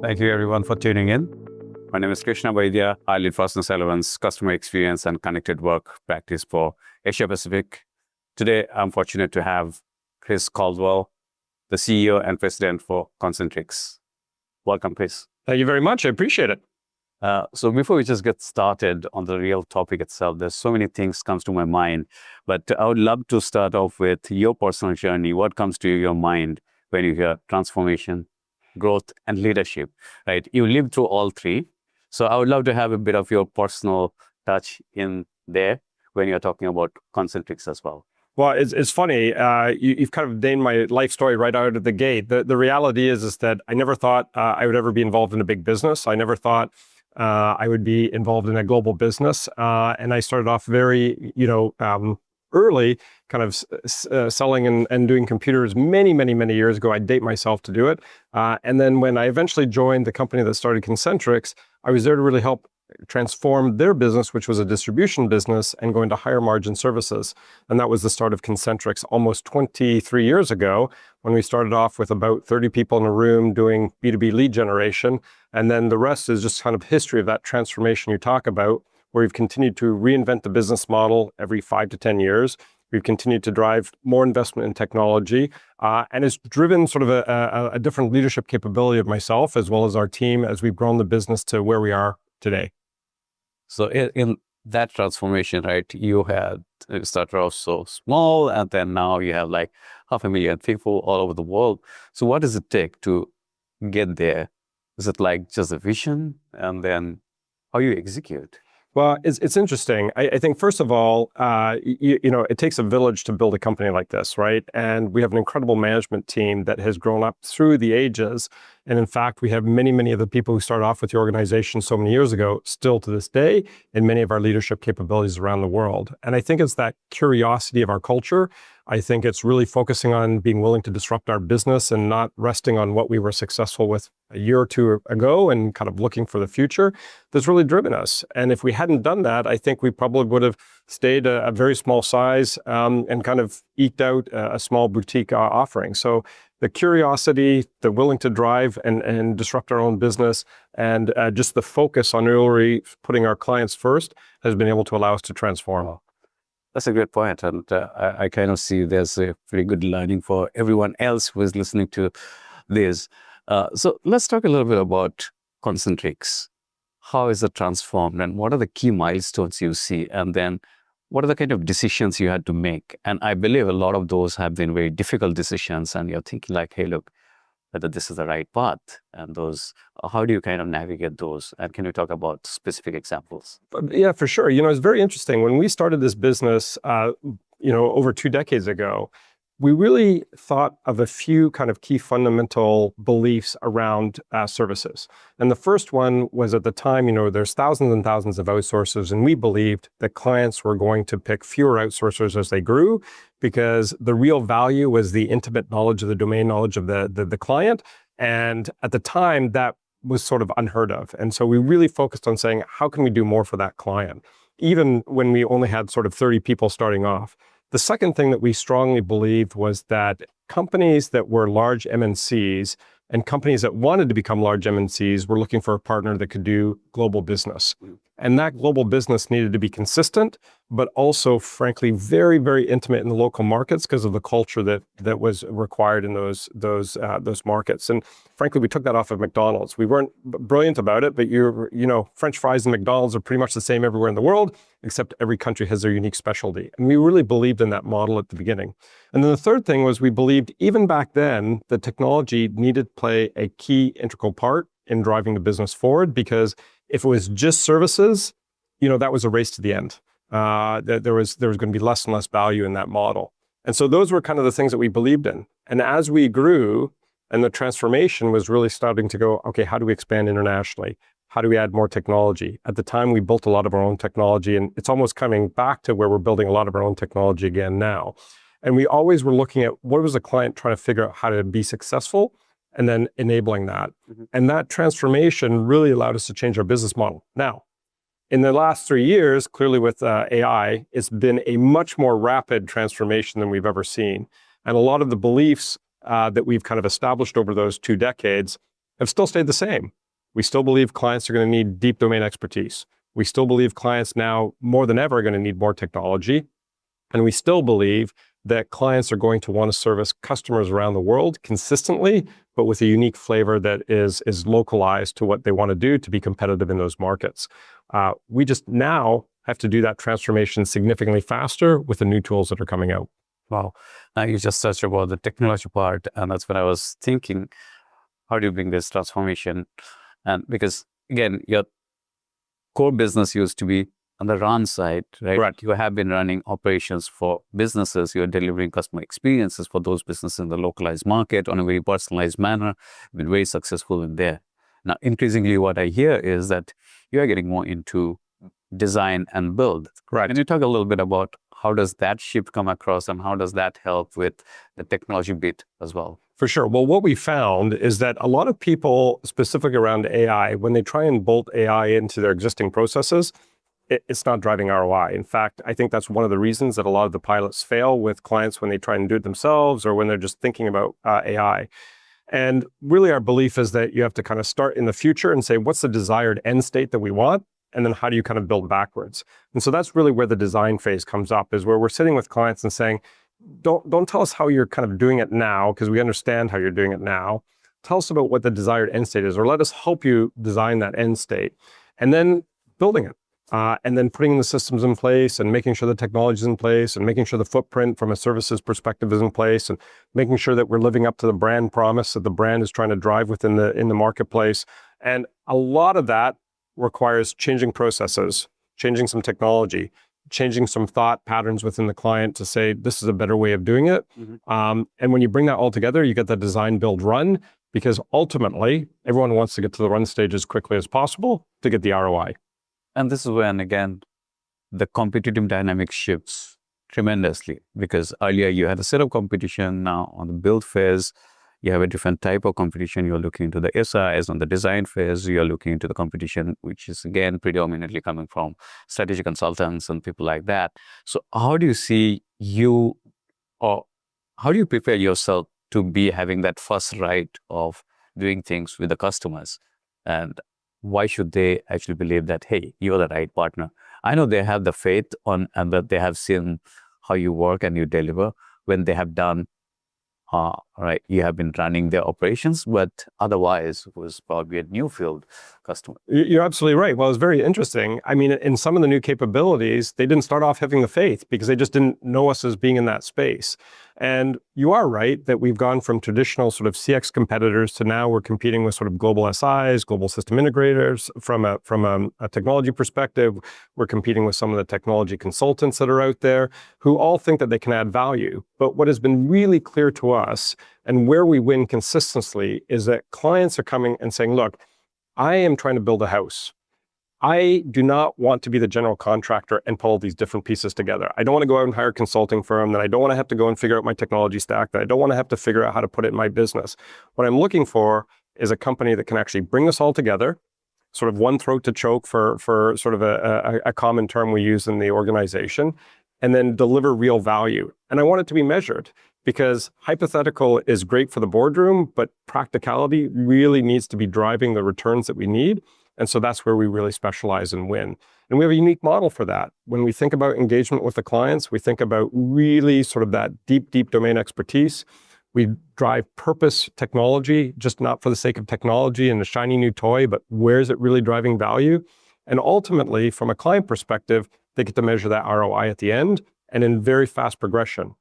Thank you everyone for tuning in. My name is Krishna Baidya. I lead Sullivan's customer experience and connected work practice for Asia Pacific. Today, I'm fortunate to have Chris Caldwell, the CEO and President for Concentrix. Welcome, Chris. Thank you very much. I appreciate it. So before we just get started on the real topic itself, there's so many things comes to my mind, but I would love to start off with your personal journey. What comes to your mind when you hear transformation, growth, and leadership, right? You lived through all three. So I would love to have a bit of your personal touch in there when you're talking about Concentrix as well. Well, it's funny. You've kind of named my life story right out of the gate. The reality is that I never thought I would ever be involved in a big business. I never thought I would be involved in a global business. And I started off very, early, kind of selling and doing computers many years ago. I date myself to do it. And then when I eventually joined the company that started Concentrix, I was there to really help transform their business, which was a distribution business, and go into higher margin services. And that was the start of Concentrix almost 23 years ago, when we started off with about 30 people in a room doing B2B lead generation. And then the rest is just kind of history of that transformation you talk about, where we've continued to reinvent the business model every 5 to 10 years. We've continued to drive more investment in technology, and it's driven sort of a different leadership capability of myself as well as our team as we've grown the business to where we are today. So in that transformation, right, you had started off so small, and then now you have like 500,000 people all over the world. So what does it take to get there? Is it like just a vision, and then how you execute? Well, it's interesting. I think, first of all, it takes a village to build a company like this, right? And we have an incredible management team that has grown up through the ages. And in fact, we have many of the people who started off with the organization so many years ago still to this day in many of our leadership capabilities around the world. And I think it's that curiosity of our culture. I think it's really focusing on being willing to disrupt our business and not resting on what we were successful with a year or two ago and kind of looking for the future that's really driven us. And if we hadn't done that, I think we probably would have stayed a very small size and kind of eked out a small boutique offering. So the curiosity, the willing to drive and disrupt our own business, and just the focus on really putting our clients first has been able to allow us to transform. That's a great point. And I kind of see there's a pretty good learning for everyone else who is listening to this. So let's talk a little bit about Concentrix. How is it transformed, and what are the key milestones you see? And then what are the kind of decisions you had to make? And I believe a lot of those have been very difficult decisions, and you're thinking like, hey, look, whether this is the right path, and those, how do you kind of navigate those? And can you talk about specific examples? Yeah, for sure. It's very interesting. When we started this business, over 2 decades ago, we really thought of a few kind of key fundamental beliefs around services. And the first one was, at the time, there's thousands and thousands of outsourcers, and we believed that clients were going to pick fewer outsourcers as they grew, because the real value was the intimate knowledge of the domain knowledge of the client. And at the time, that was sort of unheard of. And so we really focused on saying, how can we do more for that client? Even when we only had sort of 30 people starting off. The second thing that we strongly believed was that companies that were large MNCs and companies that wanted to become large MNCs were looking for a partner that could do global business. And that global business needed to be consistent, but also, frankly, very intimate in the local markets because of the culture that was required in those markets. And frankly, we took that off of McDonald's. We weren't brilliant about it, but French fries and McDonald's are pretty much the same everywhere in the world, except every country has their unique specialty. And we really believed in that model at the beginning. And then the third thing was, we believed even back then that technology needed to play a key integral part in driving the business forward, because if it was just services, that was a race to the end. There was going to be less and less value in that model. And so those were kind of the things that we believed in. And as we grew, and the transformation was really starting to go, okay, how do we expand internationally? How do we add more technology? At the time, we built a lot of our own technology, and it's almost coming back to where we're building a lot of our own technology again now. And we always were looking at what was the client trying to figure out how to be successful, and then enabling that. Mm-hmm. And that transformation really allowed us to change our business model. Now, in the last 3 years, clearly with AI, it's been a much more rapid transformation than we've ever seen. And a lot of the beliefs that we've kind of established over those 2 decades have still stayed the same. We still believe clients are going to need deep domain expertise. We still believe clients now more than ever are going to need more technology. And we still believe that clients are going to want to service customers around the world consistently, but with a unique flavor that is localized to what they want to do to be competitive in those markets. We just now have to do that transformation significantly faster with the new tools that are coming out. Wow. Now you just touched about the technology part, and that's when I was thinking, how do you bring this transformation? And because again, your core business used to be on the run side, right? Correct. You have been running operations for businesses. You're delivering customer experiences for those businesses in the localized market on a very personalized manner. Been very successful in there. Now, increasingly, what I hear is that you are getting more into design and build. Correct. Can you talk a little bit about how does that shift come across and how does that help with the technology bit as well? For sure. Well, what we found is that a lot of people, specifically around AI, when they try and bolt AI into their existing processes, it's not driving ROI. In fact, I think that's one of the reasons that a lot of the pilots fail with clients when they try and do it themselves or when they're just thinking about AI. And really our belief is that you have to kind of start in the future and say, what's the desired end state that we want? And then how do you kind of build backwards? And so that's really where the design phase comes up, is where we're sitting with clients and saying, don't tell us how you're kind of doing it now, because we understand how you're doing it now. Tell us about what the desired end state is, or let us help you design that end state. And then building it. And then putting the systems in place and making sure the technology is in place and making sure the footprint from a services perspective is in place and making sure that we're living up to the brand promise that the brand is trying to drive within in the marketplace. And a lot of that requires changing processes, changing some technology, changing some thought patterns within the client to say, this is a better way of doing it. Mm-hmm. And when you bring that all together, you get the design, build, run, because ultimately everyone wants to get to the run stage as quickly as possible to get the ROI. And this is when, again, the competitive dynamic shifts tremendously, because earlier you had a set of competition. Now on the build phase, you have a different type of competition. You're looking into the SIs. On the design phase, you're looking into the competition, which is again predominantly coming from strategic consultants and people like that. So how do you see you, or how do you prepare yourself to be having that first right of doing things with the customers? And why should they actually believe that, hey, you're the right partner? I know they have the faith on, and that they have seen how you work and you deliver when they have done, right, you have been running their operations, but otherwise it was probably a new field customer. You're absolutely right. Well, it's very interesting. I mean, in some of the new capabilities, they didn't start off having the faith because they just didn't know us as being in that space. And you are right that we've gone from traditional sort of CX competitors to now we're competing with sort of global SIs, global system integrators. From a technology perspective, we're competing with some of the technology consultants that are out there who all think that they can add value. But what has been really clear to us and where we win consistently is that clients are coming and saying, look, I am trying to build a house. I do not want to be the general contractor and pull these different pieces together. I don't want to go out and hire a consulting firm, that I don't want to have to go and figure out my technology stack, that I don't want to have to figure out how to put it in my business. What I'm looking for is a company that can actually bring us all together, sort of one throat to choke for sort of a common term we use in the organization, and then deliver real value. And I want it to be measured, because hypothetical is great for the boardroom, but practicality really needs to be driving the returns that we need. And so that's where we really specialize and win. And we have a unique model for that. When we think about engagement with the clients, we think about really sort of that deep domain expertise. We drive purpose technology, just not for the sake of technology and a shiny new toy, but where is it really driving value? And ultimately, from a client perspective, they get to measure that ROI at the end and in very fast progression.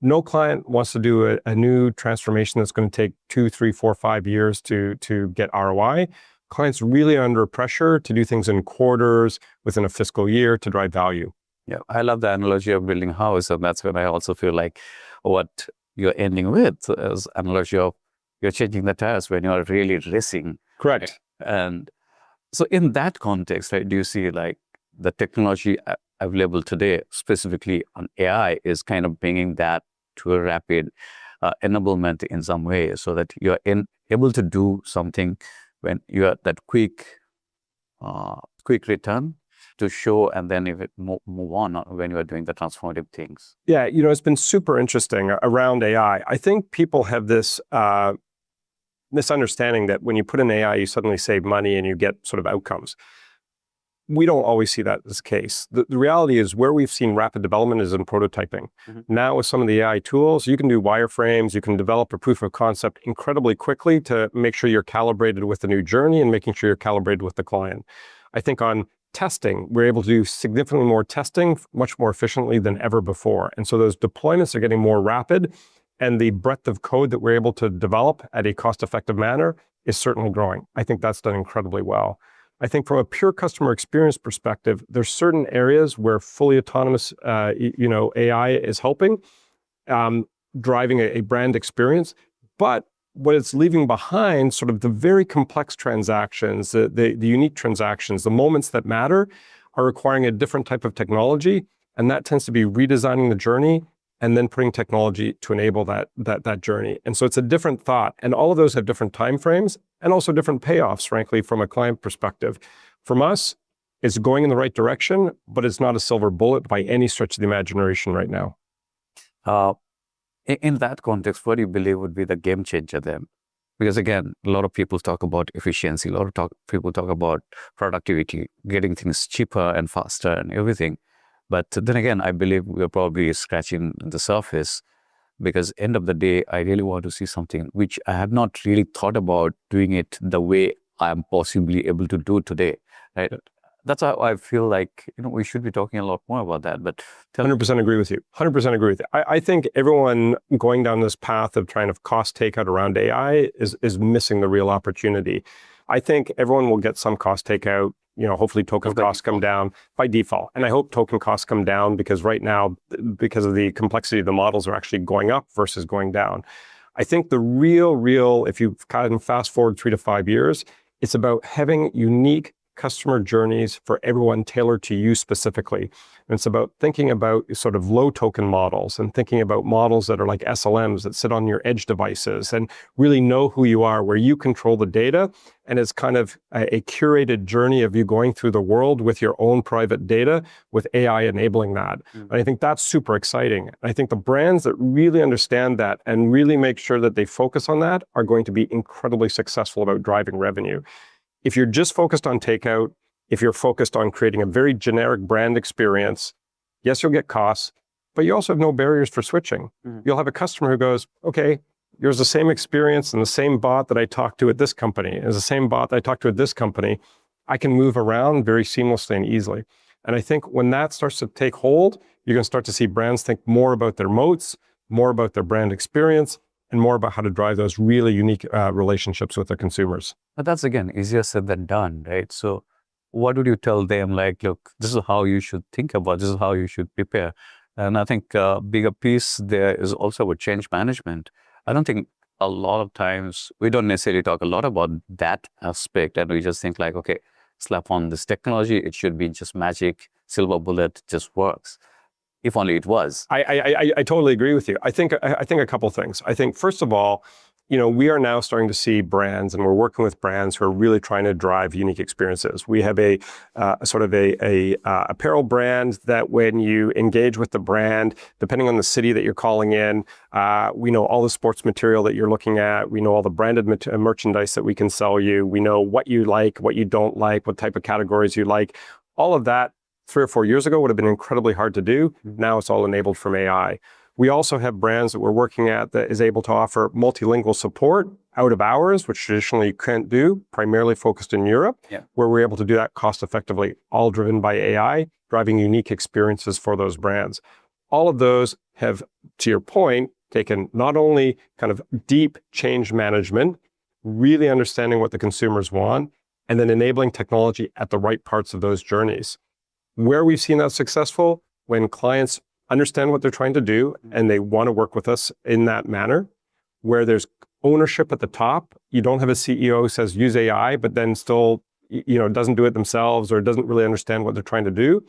No client wants to do a new transformation that's going to take 2, 3, 4, 5 years to get ROI. Clients really are under pressure to do things in quarters, within a fiscal year, to drive value. Yeah, I love the analogy of building a house, and that's when I also feel like what you're ending with is analogy of you're changing the tires when you're really racing. Correct. And so in that context, right, do you see like the technology available today, specifically on AI, is kind of bringing that to a rapid enablement in some way, so that you're able to do something when you are that quick return to show, and then if it move on when you are doing the transformative things. Yeah, it's been super interesting around AI. I think people have this misunderstanding that when you put in AI, you suddenly save money and you get sort of outcomes. We don't always see that as the case. The reality is where we've seen rapid development is in prototyping. Now with some of the AI tools, you can do wireframes, you can develop a proof of concept incredibly quickly to make sure you're calibrated with the new journey and making sure you're calibrated with the client. I think on testing, we're able to do significantly more testing much more efficiently than ever before. And so those deployments are getting more rapid, and the breadth of code that we're able to develop at a cost-effective manner is certainly growing. I think that's done incredibly well. I think from a pure customer experience perspective, there's certain areas where fully autonomous, AI is helping, driving a brand experience. But what it's leaving behind, sort of the very complex transactions, the unique transactions, the moments that matter, are requiring a different type of technology, and that tends to be redesigning the journey and then putting technology to enable that journey. And so it's a different thought. And all of those have different timeframes and also different payoffs, frankly, from a client perspective. From us, it's going in the right direction, but it's not a silver bullet by any stretch of the imagination right now. In that context, what do you believe would be the game changer then? Because again, a lot of people talk about efficiency, a lot of people talk about productivity, getting things cheaper and faster and everything. But then again, I believe we're probably scratching the surface, because end of the day, I really want to see something which I have not really thought about doing it the way I'm possibly able to do today, right? That's how I feel like, we should be talking a lot more about that. But 100% agree with you. 100% agree with you. I think everyone going down this path of trying to cost takeout around AI is missing the real opportunity. I think everyone will get some cost takeout. Hopefully token costs come down by default. And I hope token costs come down, because right now, because of the complexity of the models, are actually going up versus going down. I think the real, if you kind of fast forward 3 to 5 years, it's about having unique customer journeys for everyone tailored to you specifically. And it's about thinking about sort of low token models and thinking about models that are like SLMs that sit on your edge devices and really know who you are, where you control the data. And it's kind of a curated journey of you going through the world with your own private data, with AI enabling that. And I think that's super exciting. And I think the brands that really understand that and really make sure that they focus on that are going to be incredibly successful about driving revenue. If you're just focused on takeout, if you're focused on creating a very generic brand experience, yes, you'll get costs, but you also have no barriers for switching. You'll have a customer who goes, okay, here's the same experience and the same bot that I talked to at this company, is the same bot that I talked to at this company. I can move around very seamlessly and easily. And I think when that starts to take hold, you're going to start to see brands think more about their moats, more about their brand experience, and more about how to drive those really unique relationships with their consumers. But that's, again, easier said than done, right? So what would you tell them? Like, look, this is how you should think about, this is how you should prepare. And I think a bigger piece there is also about change management. I don't think a lot of times we don't necessarily talk a lot about that aspect, and we just think like, okay, slap on this technology, it should be just magic, silver bullet, just works. If only it was. I totally agree with you. I think a couple things. I think, first of all, we are now starting to see brands, and we're working with brands who are really trying to drive unique experiences. We have a sort of a apparel brand that when you engage with the brand, depending on the city that you're calling in, we know all the sports material that you're looking at. We know all the branded merchandise that we can sell you. We know what you like, what you don't like, what type of categories you like. All of that 3 or 4 years ago would have been incredibly hard to do. Now it's all enabled from AI. We also have brands that we're working at that is able to offer multilingual support out of hours, which traditionally you can't do, primarily focused in Europe, where we're able to do that cost effectively, all driven by AI, driving unique experiences for those brands. All of those have, to your point, taken not only kind of deep change management, really understanding what the consumers want, and then enabling technology at the right parts of those journeys. Where we've seen that successful, when clients understand what they're trying to do and they want to work with us in that manner, where there's ownership at the top. You don't have a CEO who says use AI, but then still, doesn't do it themselves or doesn't really understand what they're trying to do.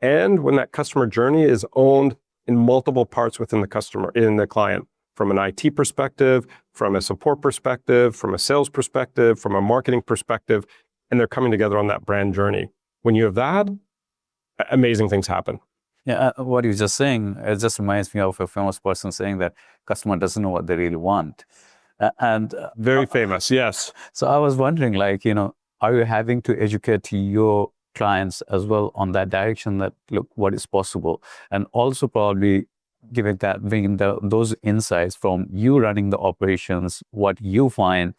And when that customer journey is owned in multiple parts within the client, from an IT perspective, from a support perspective, from a sales perspective, from a marketing perspective, and they're coming together on that brand journey. When you have that, amazing things happen. Yeah, what you're just saying, it just reminds me of a famous person saying that customer doesn't know what they really want. And Very famous, yes. so I was wondering, like, are you having to educate your clients as well on that direction, that look, what is possible, and also probably bringing those insights from you running the operations, what you find,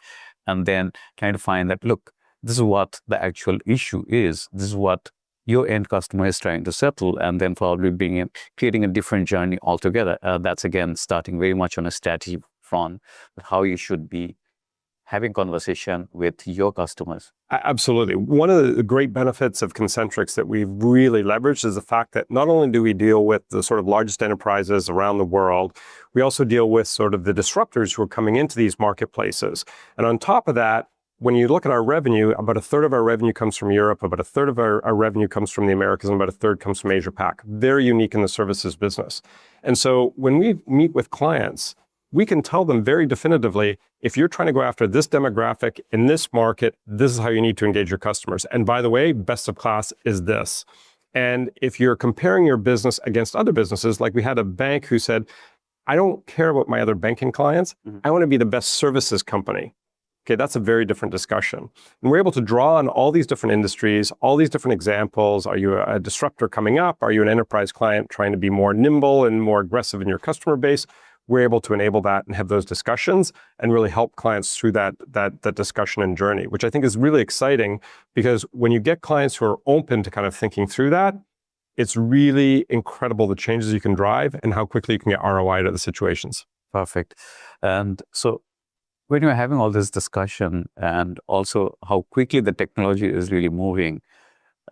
and then trying to find that, look, this is what the actual issue is. This is what your end customer is trying to settle, and then probably creating a different journey altogether. That's again starting very much on a strategy front, how you should be having conversation with your customers. Absolutely. One of the great benefits of Concentrix that we've really leveraged is the fact that not only do we deal with the sort of largest enterprises around the world, we also deal with sort of the disruptors who are coming into these marketplaces. And on top of that, when you look at our revenue, about a third of our revenue comes from Europe, about a third of our revenue comes from the Americas, and about a third comes from Asia Pac. Very unique in the services business. And so when we meet with clients, we can tell them very definitively, if you're trying to go after this demographic in this market, this is how you need to engage your customers. And by the way, best of class is this. And if you're comparing your business against other businesses, like we had a bank who said, I don't care about my other banking clients. I want to be the best services company. Okay, that's a very different discussion. And we're able to draw on all these different industries, all these different examples. Are you a disruptor coming up? Are you an enterprise client trying to be more nimble and more aggressive in your customer base? We're able to enable that and have those discussions and really help clients through that discussion and journey, which I think is really exciting, because when you get clients who are open to kind of thinking through that, it's really incredible the changes you can drive and how quickly you can get ROI out of the situations. Perfect. And so when you're having all this discussion, and also how quickly the technology is really moving,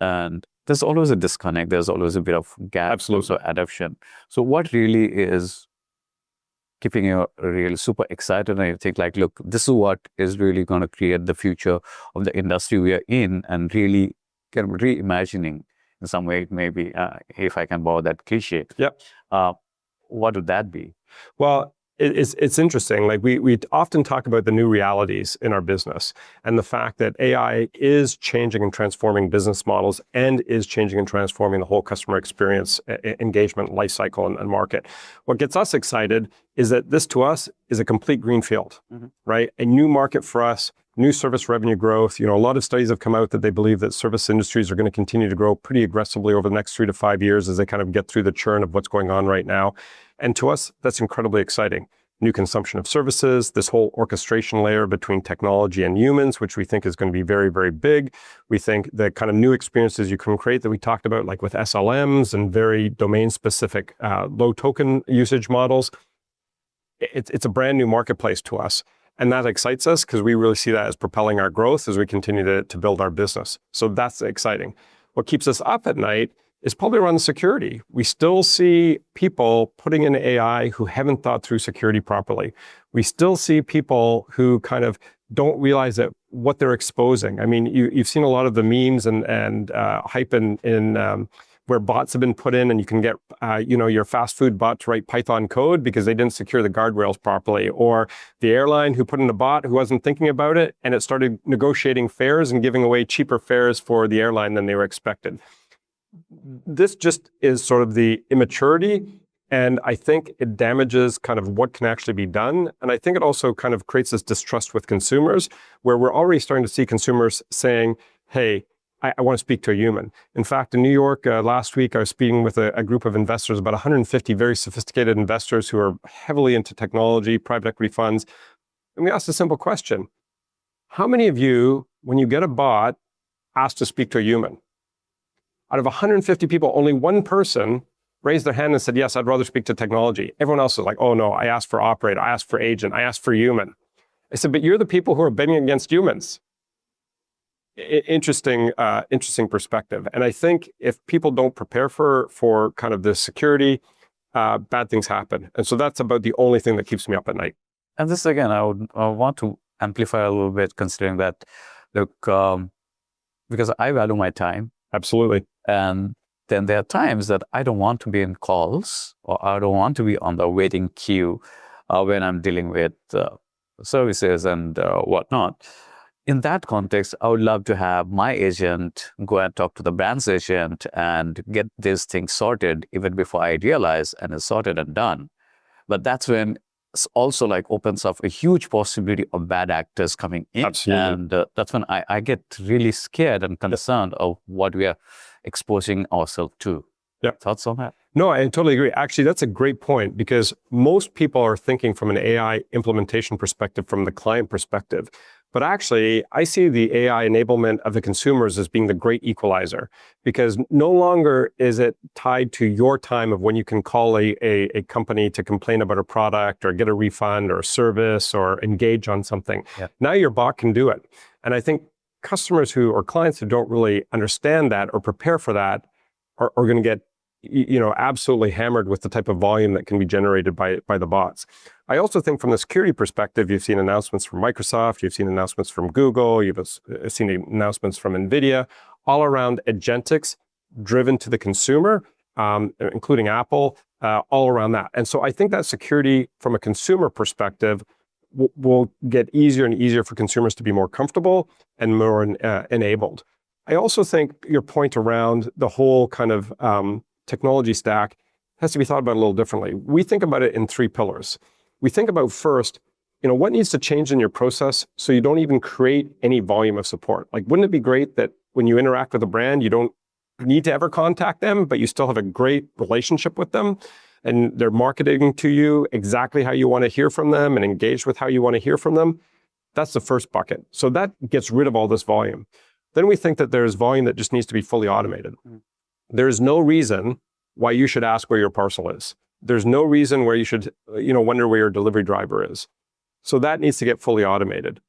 and there's always a disconnect, there's always a bit of gap, Absolutely. also adoption. So what really is keeping you really super excited, and you think like, look, this is what is really going to create the future of the industry we are in, and really kind of reimagining in some way, maybe, if I can borrow that cliche. Yep. What would that be? Well, it's interesting. Like we often talk about the new realities in our business, and the fact that AI is changing and transforming business models, and is changing and transforming the whole customer experience, engagement, lifecycle, and market. What gets us excited is that this, to us, is a complete greenfield, right? A new market for us, new service revenue growth. A lot of studies have come out that they believe that service industries are going to continue to grow pretty aggressively over the next 3 to 5 years as they kind of get through the churn of what's going on right now. And to us, that's incredibly exciting. New consumption of services, this whole orchestration layer between technology and humans, which we think is going to be very, very big. We think the kind of new experiences you can create that we talked about, like with SLMs and very domain-specific low token usage models, it's a brand new marketplace to us. And that excites us because we really see that as propelling our growth as we continue to build our business. So that's exciting. What keeps us up at night is probably around the security. We still see people putting in AI who haven't thought through security properly. We still see people who kind of don't realize that what they're exposing. I mean, you've seen a lot of the memes and hype in where bots have been put in, and you can get your fast food bot to write Python code because they didn't secure the guardrails properly, or the airline who put in a bot who wasn't thinking about it, and it started negotiating fares and giving away cheaper fares for the airline than they were expected. This just is sort of the immaturity, and I think it damages kind of what can actually be done. And I think it also kind of creates this distrust with consumers, where we're already starting to see consumers saying, hey, I want to speak to a human. In fact, in New York last week, I was speaking with a group of investors, about 150 very sophisticated investors who are heavily into technology, private equity funds. And we asked a simple question. How many of you, when you get a bot, ask to speak to a human? Out of 150 people, only one person raised their hand and said, yes, I'd rather speak to technology. Everyone else was like, oh no, I asked for operator, I asked for agent, I asked for human. I said, but you're the people who are betting against humans. Interesting perspective. And I think if people don't prepare for kind of this security, bad things happen. And so that's about the only thing that keeps me up at night. And this, again, I want to amplify a little bit, considering that, look, because I value my time. Absolutely. And then there are times that I don't want to be in calls, or I don't want to be on the waiting queue when I'm dealing with services and whatnot. In that context, I would love to have my agent go and talk to the brand's agent and get this thing sorted even before I realize, and it's sorted and done. But that's when also like opens up a huge possibility of bad actors coming in. Absolutely. And that's when I get really scared and concerned of what we are exposing ourselves to. Yeah. Thoughts on that? No, I totally agree. Actually, that's a great point, because most people are thinking from an AI implementation perspective, from the client perspective. But actually, I see the AI enablement of the consumers as being the great equalizer, because no longer is it tied to your time of when you can call a company to complain about a product or get a refund or a service or engage on something. Yeah. Now your bot can do it. And I think customers or clients who don't really understand that or prepare for that are going to get absolutely hammered with the type of volume that can be generated by the bots. I also think from the security perspective, you've seen announcements from Microsoft, you've seen announcements from Google, you've seen announcements from NVIDIA, all around agentics driven to the consumer, including Apple, all around that. And so I think that security from a consumer perspective will get easier and easier for consumers to be more comfortable and more enabled. I also think your point around the whole kind of technology stack has to be thought about a little differently. We think about it in 3 pillars. We think about first, what needs to change in your process so you don't even create any volume of support. Like, wouldn't it be great that when you interact with a brand, you don't need to ever contact them, but you still have a great relationship with them, and they're marketing to you exactly how you want to hear from them and engage with how you want to hear from them? That's the first bucket. So that gets rid of all this volume. Then we think that there's volume that just needs to be fully automated. There's no reason why you should ask where your parcel is. There's no reason where you should, wonder where your delivery driver is. So that needs to get fully automated.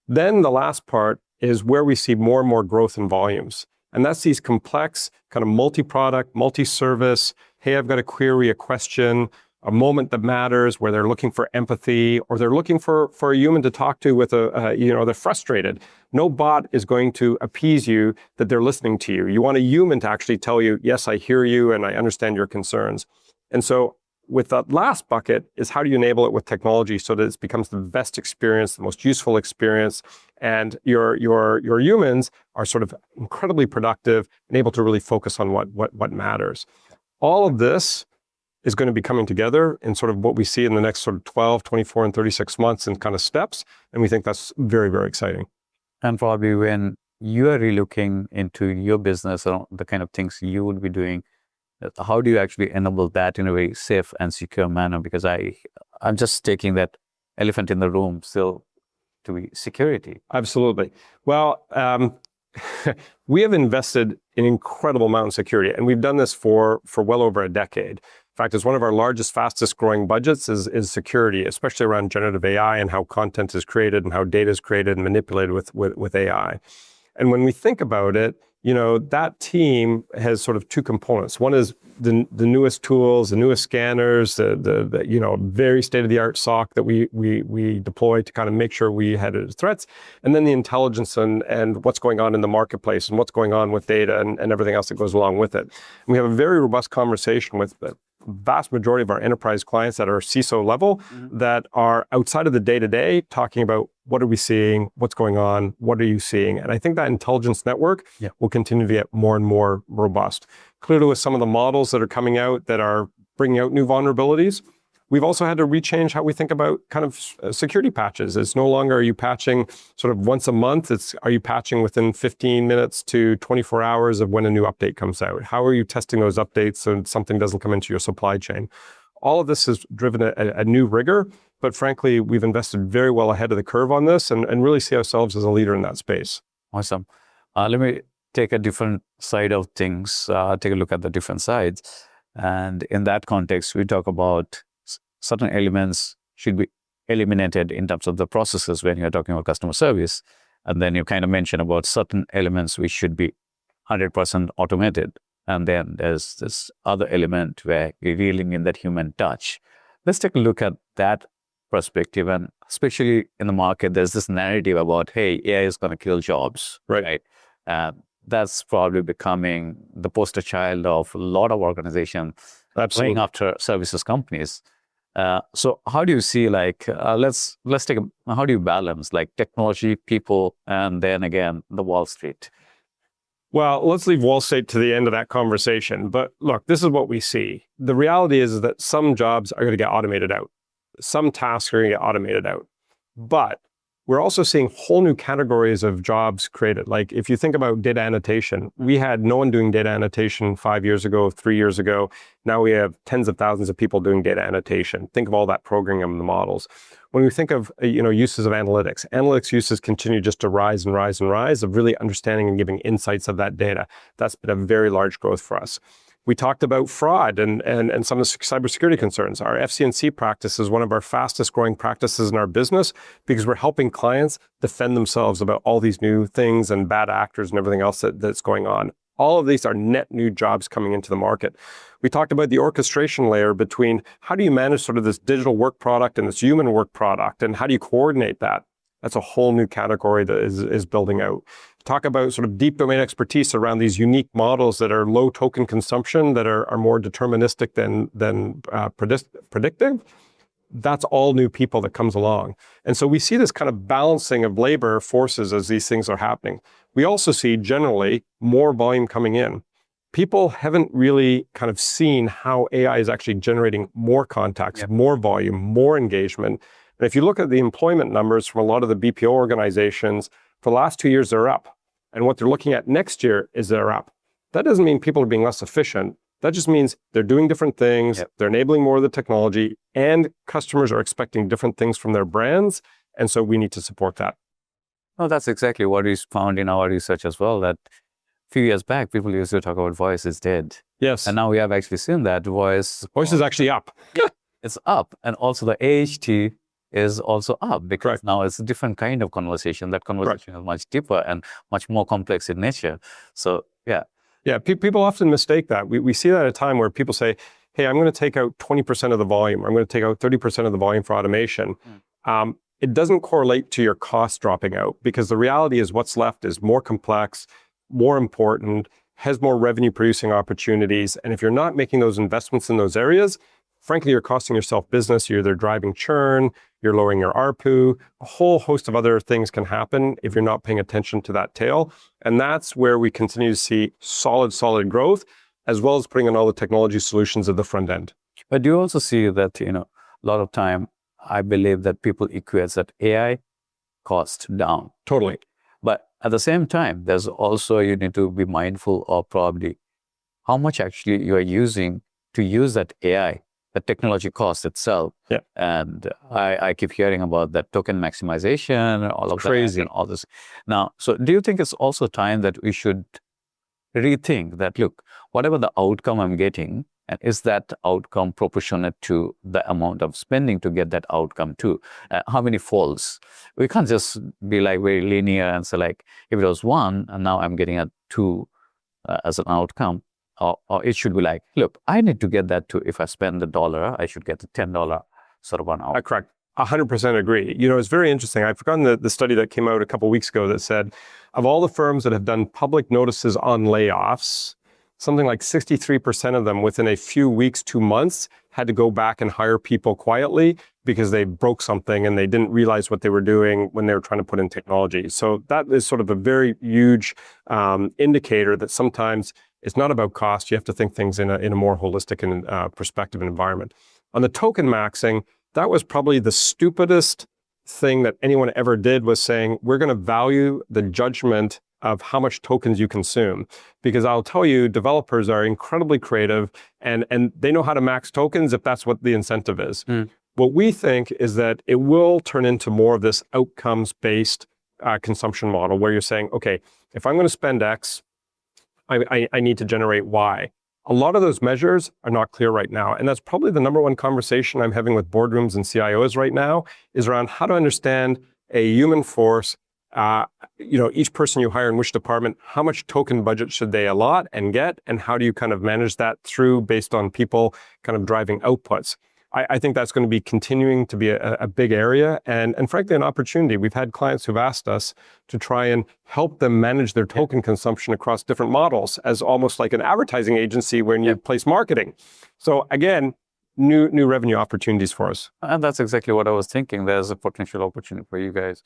Then the last part is where we see more and more growth in volumes. And that's these complex kind of multi-product, multi-service, hey, I've got a query, a question, a moment that matters, where they're looking for empathy, or they're looking for a human to talk to with they're frustrated. No bot is going to appease you that they're listening to you. You want a human to actually tell you, yes, I hear you and I understand your concerns. And so with that last bucket is, how do you enable it with technology so that it becomes the best experience, the most useful experience, and your humans are sort of incredibly productive and able to really focus on what matters. All of this is going to be coming together in sort of what we see in the next sort of 12, 24, and 36 months in kind of steps. And we think that's very, very exciting. And probably when you are relooking into your business or the kind of things you would be doing, how do you actually enable that in a very safe and secure manner? Because I'm just taking that elephant in the room still to be security. Absolutely. Well, we have invested an incredible amount in security, and we've done this for well over a decade. In fact, it's one of our largest, fastest growing budgets is security, especially around generative AI and how content is created and how data is created and manipulated with AI. And when we think about it, that team has sort of 2 components. One is the newest tools, the newest scanners, the very state-of-the-art SOC that we deploy to kind of make sure we had threats, and then the intelligence and what's going on in the marketplace and what's going on with data and everything else that goes along with it. And we have a very robust conversation with the vast majority of our enterprise clients that are CISO level, that are outside of the day-to-day, talking about what are we seeing, what's going on, what are you seeing? And I think that intelligence network will continue to get more and more robust. Clearly, with some of the models that are coming out that are bringing out new vulnerabilities, we've also had to rechange how we think about kind of security patches. It's no longer are you patching sort of once a month, it's are you patching within 15 minutes to 24 hours of when a new update comes out? How are you testing those updates so something doesn't come into your supply chain? All of this has driven a new rigor, but frankly, we've invested very well ahead of the curve on this and really see ourselves as a leader in that space. Awesome. Let me take a different side of things, take a look at the different sides. And in that context, we talk about certain elements should be eliminated in terms of the processes when you're talking about customer service. And then you kind of mentioned about certain elements which should be 100% automated. And then there's this other element where you're reeling in that human touch. Let's take a look at that perspective. And especially in the market, there's this narrative about, hey, AI is going to kill jobs, right? That's probably becoming the poster child of a lot of organizations going after services companies. So how do you see, like, let's take how do you balance like technology, people, and then again, the Wall Street? Well, let's leave Wall Street to the end of that conversation. But look, this is what we see. The reality is that some jobs are going to get automated out. some tasks are going to get automated out. But we're also seeing whole new categories of jobs created. Like if you think about data annotation, we had no one doing data annotation 5 years ago, 3 years ago. Now we have tens of thousands of people doing data annotation. Think of all that programming of the models. When we think of uses of analytics uses continue just to rise and rise and rise of really understanding and giving insights of that data. That's been a very large growth for us. We talked about fraud and some of the cybersecurity concerns. Our FC&C practice is one of our fastest growing practices in our business because we're helping clients defend themselves about all these new things and bad actors and everything else that's going on. All of these are net new jobs coming into the market. We talked about the orchestration layer between how do you manage sort of this digital work product and this human work product, and how do you coordinate that? That's a whole new category that is building out. Talk about sort of deep domain expertise around these unique models that are low token consumption, that are more deterministic than predictive. That's all new people that comes along. And so we see this kind of balancing of labor forces as these things are happening. We also see generally more volume coming in. People haven't really kind of seen how AI is actually generating more contacts, more volume, more engagement. And if you look at the employment numbers from a lot of the BPO organizations, for the last 2 years, they're up. And what they're looking at next year is they're up. That doesn't mean people are being less efficient. That just means they're doing different things. They're enabling more of the technology, and customers are expecting different things from their brands. And so we need to support that. No, that's exactly what we found in our research as well, that a few years back, people used to talk about voice is dead. Yes. And now we have actually seen that voice is actually up. It's up. And also the AHT is also up because now it's a different kind of conversation. That conversation is much deeper and much more complex in nature. So, yeah. Yeah, people often mistake that. We see that at a time where people say, hey, I'm going to take out 20% of the volume. I'm going to take out 30% of the volume for automation. It doesn't correlate to your cost dropping out, because the reality is what's left is more complex, more important, has more revenue producing opportunities. And if you're not making those investments in those areas, frankly, you're costing yourself business. You're either driving churn, you're lowering your ARPU. A whole host of other things can happen if you're not paying attention to that tail. And that's where we continue to see solid growth, as well as putting in all the technology solutions at the front end. But do you also see that, a lot of time, I believe that people equate that AI cost down. Totally. But at the same time, there's also, you need to be mindful of probably how much actually you are using to use that AI, the technology cost itself. Yeah. And I keep hearing about that token maximization, all of that and all this. Now, so do you think it's also time that we should rethink that, look, whatever the outcome I'm getting, and is that outcome proportionate to the amount of spending to get that outcome too? How many folds? We can't just be like very linear and say like, if it was 1 and now I'm getting a 2 as an outcome. Or it should be like, look, I need to get that too. If I spend $1, I should get a $10 sort of an outcome. Correct. 100% agree. It's very interesting. I've forgotten the study that came out a couple of weeks ago that said, of all the firms that have done public notices on layoffs, something like 63% of them within a few weeks, 2 months, had to go back and hire people quietly because they broke something and they didn't realize what they were doing when they were trying to put in technology. So that is sort of a very huge indicator that sometimes it's not about cost. You have to think things in a more holistic and perspective and environment. On the token maxing, that was probably the stupidest thing that anyone ever did, was saying, we're going to value the judgment of how much tokens you consume. Because I'll tell you, developers are incredibly creative and they know how to max tokens if that's what the incentive is. What we think is that it will turn into more of this outcomes-based consumption model where you're saying, okay, if I'm going to spend X, I need to generate Y. A lot of those measures are not clear right now. And that's probably the number one conversation I'm having with boardrooms and CIOs right now, is around how to understand a human force, each person you hire in which department, how much token budget should they allot and get, and how do you kind of manage that through based on people kind of driving outputs. I think that's going to be continuing to be a big area and frankly, an opportunity. We've had clients who've asked us to try and help them manage their token consumption across different models as almost like an advertising agency when you place marketing. So again, new revenue opportunities for us. And that's exactly what I was thinking. There's a potential opportunity for you guys,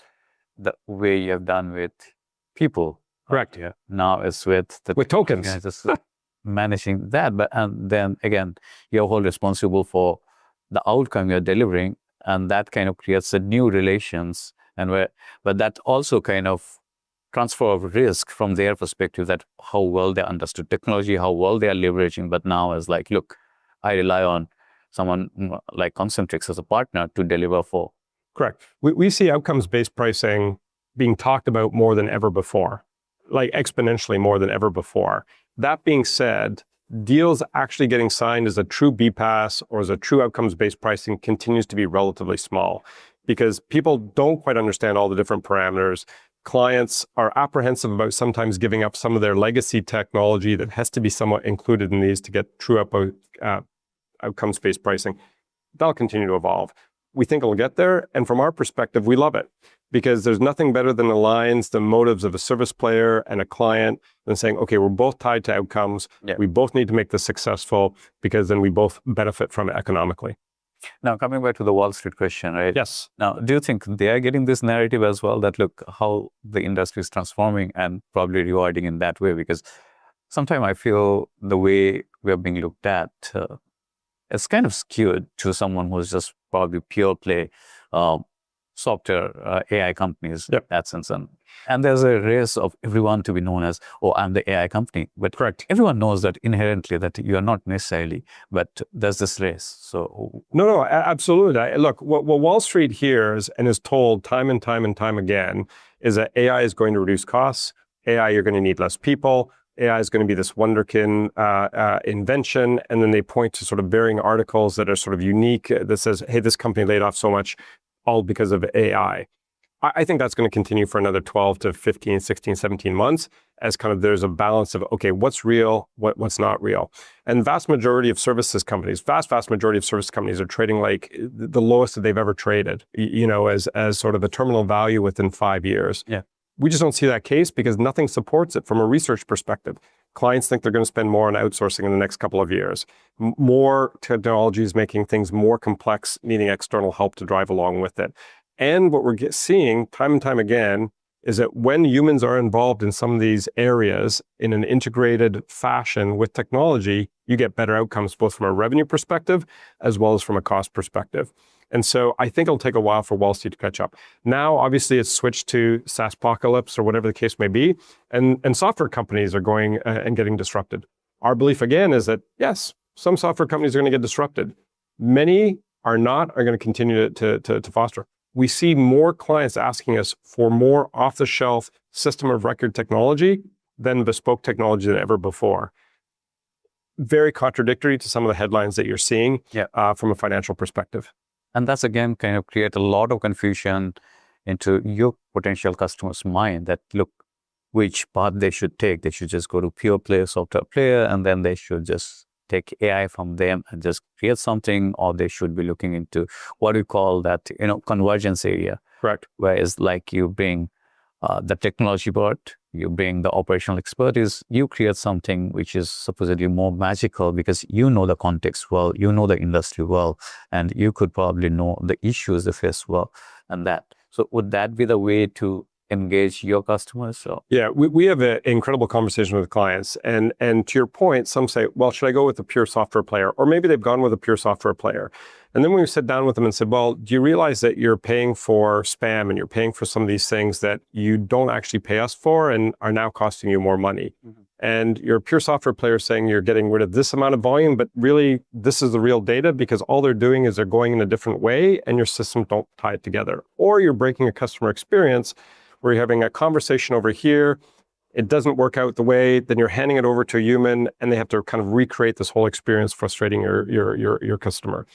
the way you have done with people. Correct. Yeah. Now it's with tokens. Just managing that. But and then again, you're all responsible for the outcome you're delivering. and that kind of creates a new relations, but that also kind of transfer of risk from their perspective, that how well they understood technology, how well they are leveraging, but now is like, look, I rely on someone like Concentrix as a partner to deliver for. Correct. We see outcomes-based pricing being talked about more than ever before, like exponentially more than ever before. That being said, deals actually getting signed as a true BPaaS or as a true outcomes-based pricing continues to be relatively small because people don't quite understand all the different parameters. Clients are apprehensive about sometimes giving up some of their legacy technology that has to be somewhat included in these to get true outcomes-based pricing. That'll continue to evolve. We think it'll get there, and from our perspective, we love it because there's nothing better than aligns the motives of a service player and a client than saying, okay, we're both tied to outcomes. Yeah. We both need to make this successful because then we both benefit from it economically. Now, coming back to the Wall Street question, right? Yes. Now, do you think they are getting this narrative as well, that look how the industry is transforming and probably rewarding in that way? Because sometimes I feel the way we are being looked at, it's kind of skewed to someone who's just probably pure play software AI companies. Yep. In that sense. And there's a race of everyone to be known as, oh, I'm the AI company. But correct. Everyone knows that inherently that you are not necessarily, but there's this race. So No, absolutely. Look, what Wall Street hears and is told time and time and time again is that AI is going to reduce costs. AI, you're going to need less people. AI is going to be this wonderkin invention. And then they point to sort of varying articles that are sort of unique that says, hey, this company laid off so much, all because of AI. I think that's going to continue for another 12 to 15, 16, 17 months as kind of there's a balance of, okay, what's real, what's not real. And vast majority of vast majority of service companies are trading like the lowest that they've ever traded, as sort of a terminal value within 5 years. Yeah. We just don't see that case because nothing supports it from a research perspective. Clients think they're going to spend more on outsourcing in the next couple of years. More technology is making things more complex, needing external help to drive along with it. And what we're seeing time and time again is that when humans are involved in some of these areas in an integrated fashion with technology, you get better outcomes both from a revenue perspective as well as from a cost perspective. And so I think it'll take a while for Wall Street to catch up. Now, obviously, it's switched to SaaSpocalypse or whatever the case may be, and software companies are going and getting disrupted. Our belief, again, is that, yes, some software companies are going to get disrupted. Many are going to continue to foster. We see more clients asking us for more off-the-shelf system of record technology than bespoke technology than ever before. Very contradictory to some of the headlines that you're seeing from a financial perspective. And that's again kind of create a lot of confusion into your potential customer's mind that look, which path they should take. They should just go to pure play software player and then they should just take AI from them and just create something, or they should be looking into what we call that, convergence area. Correct. Whereas like you bring the technology part, you bring the operational expertise, you create something which is supposedly more magical because you know the context well, you know the industry well, and you could probably know the issues they face well and that. So would that be the way to engage your customers? So yeah, we have an incredible conversation with clients, and to your point, some say, well, should I go with a pure software player? Or maybe they've gone with a pure software player. And then we sit down with them and said, well, do you realize that you're paying for spam and you're paying for some of these things that you don't actually pay us for and are now costing you more money? Mm-hmm. And you're a pure software player saying you're getting rid of this amount of volume, but really this is the real data because all they're doing is they're going in a different way and your systems don't tie it together. Or you're breaking a customer experience where you're having a conversation over here, it doesn't work out the way, then you're handing it over to a human and they have to kind of recreate this whole experience, frustrating your customer.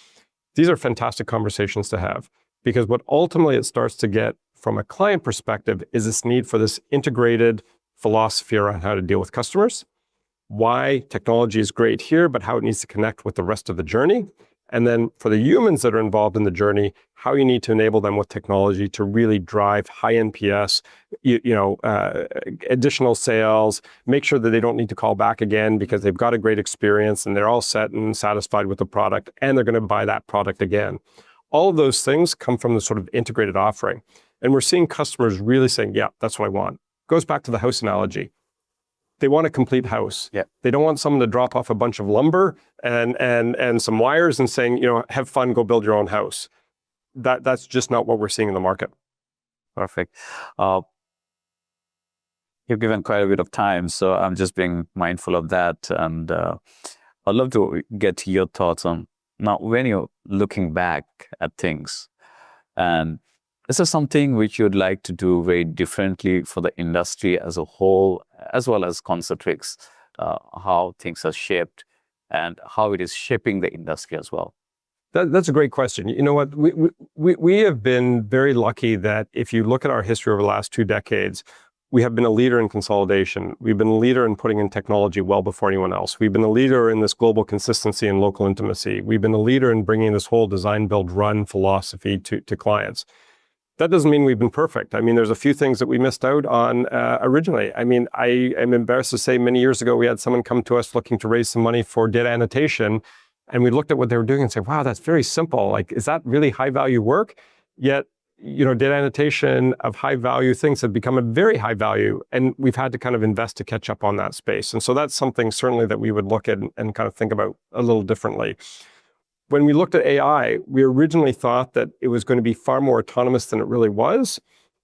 These are fantastic conversations to have because what ultimately it starts to get from a client perspective is this need for this integrated philosophy around how to deal with customers, why technology is great here, but how it needs to connect with the rest of the journey. And then for the humans that are involved in the journey, how you need to enable them with technology to really drive high NPS, additional sales, make sure that they don't need to call back again because they've got a great experience and they're all set and satisfied with the product and they're going to buy that product again. All of those things come from the sort of integrated offering. And we're seeing customers really saying, yeah, that's what I want. Goes back to the house analogy. They want a complete house. Yeah. They don't want someone to drop off a bunch of lumber and some wires and saying, have fun, go build your own house. that's just not what we're seeing in the market. Perfect. You've given quite a bit of time, so I'm just being mindful of that. And I'd love to get your thoughts on now when you're looking back at things. And is there something which you'd like to do very differently for the industry as a whole, as well as Concentrix, how things are shaped and how it is shaping the industry as well? That's a great question. You know what? We have been very lucky that if you look at our history over the last 2 decades, we have been a leader in consolidation. We've been a leader in putting in technology well before anyone else. We've been a leader in this global consistency and local intimacy. We've been a leader in bringing this whole design, build, run philosophy to clients. That doesn't mean we've been perfect. I mean, there's a few things that we missed out on originally. I mean, I am embarrassed to say many years ago, we had someone come to us looking to raise some money for data annotation. And we looked at what they were doing and said, wow, that's very simple. Like, is that really high value work? Yet, data annotation of high value things have become a very high value. And we've had to kind of invest to catch up on that space. And so that's something certainly that we would look at and kind of think about a little differently. When we looked at AI, we originally thought that it was going to be far more autonomous than it really was.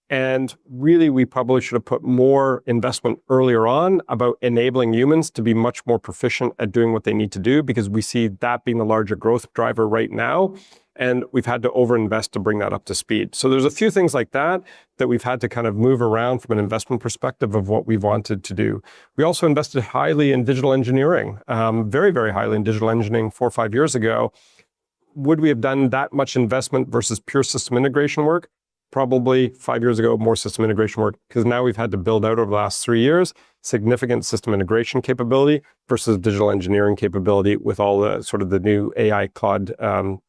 And really, we probably should have put more investment earlier on about enabling humans to be much more proficient at doing what they need to do, because we see that being the larger growth driver right now. And we've had to overinvest to bring that up to speed. So there's a few things like that we've had to kind of move around from an investment perspective of what we wanted to do. We also invested highly in digital engineering, very, very highly in digital engineering 4 or 5 years ago. Would we have done that much investment versus pure system integration work? Probably 5 years ago, more system integration work, because now we've had to build out over the last 3 years significant system integration capability versus digital engineering capability with all the sort of the new AI Claude and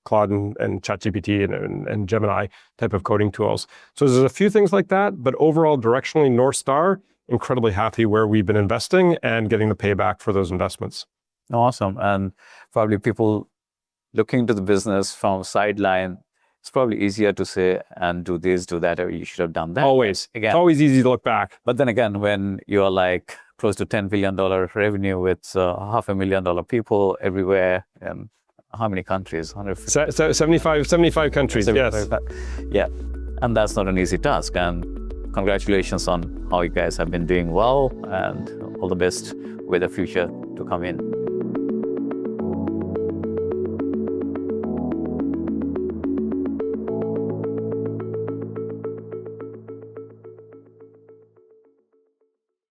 ChatGPT and Gemini type of coding tools. So there's a few things like that, but overall, directionally, North Star, incredibly happy where we've been investing and getting the payback for those investments. Awesome. And probably people looking to the business from sideline, it's probably easier to say, and do this, do that, or you should have done that. Always. Again, it's always easy to look back. But then again, when you're like close to $10 billion revenue with $500,000 people everywhere, and how many countries? 150? 75 countries, 75, yes. Yeah, and that's not an easy task. And congratulations on how you guys have been doing well, and all the best with the future to come in.